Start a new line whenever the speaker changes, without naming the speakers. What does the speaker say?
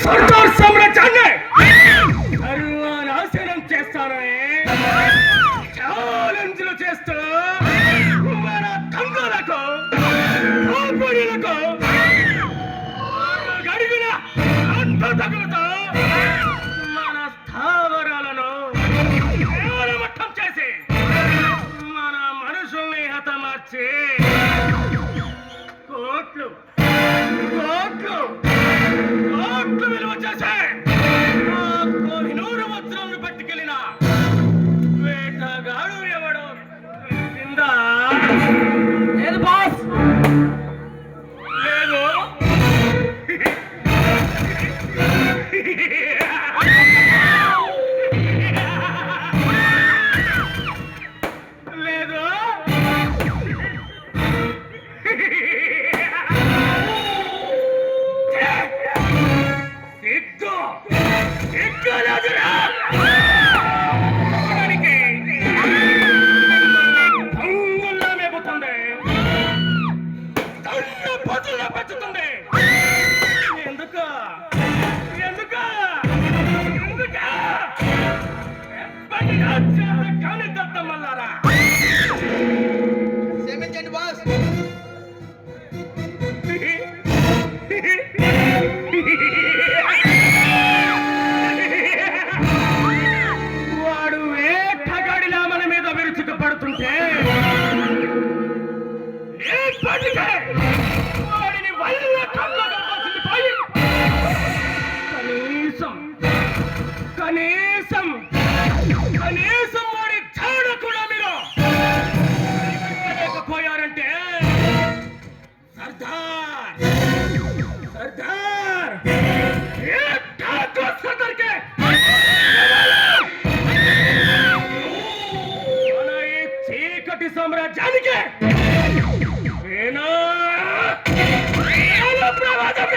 సర్దార్ సామ్రాజ్యాన్ని సర్వనాశనం చేస్తానని ఛాలెంజ్లు చేస్తూ మన తండ్రులకు గడిగిన అంతటకులతో మన స్థావరాలను కేవలమట్టం చేసి మన మనుషుల్ని హతమార్చి కోట్లు కోట్లు కోట్లు విలువ చేసే కోహినూరు వజ్రాలను పట్టుకెళ్ళిన వేటగాడు ఎవడో కింద
లేదు బాస్.
లేదు లేదు సిగ్గు సిగ్గు లేదురా అంగుల్లో మేపుతుంది తన్ను పతుల్లో పెంచుతుంది ఎందుకు ఎందుకు ఎందుకు కానీ దత్తమల్లారా
క్షమించండి బాస్.
వాడు వేటగాడిలా మన మీద విరుచుకుపడుతుంటే వాడిని వల్ల కళ్ళగొల్పాల్సింది పోయి కనీసం కనీసం కనీసం వాడి చాడ కూడా మీరు లేకపోయారంటే సర్దార్ సర్దార్ సర్దార్కే మన ఈ చీకటి సామ్రాజ్యానికి ప్రమాదం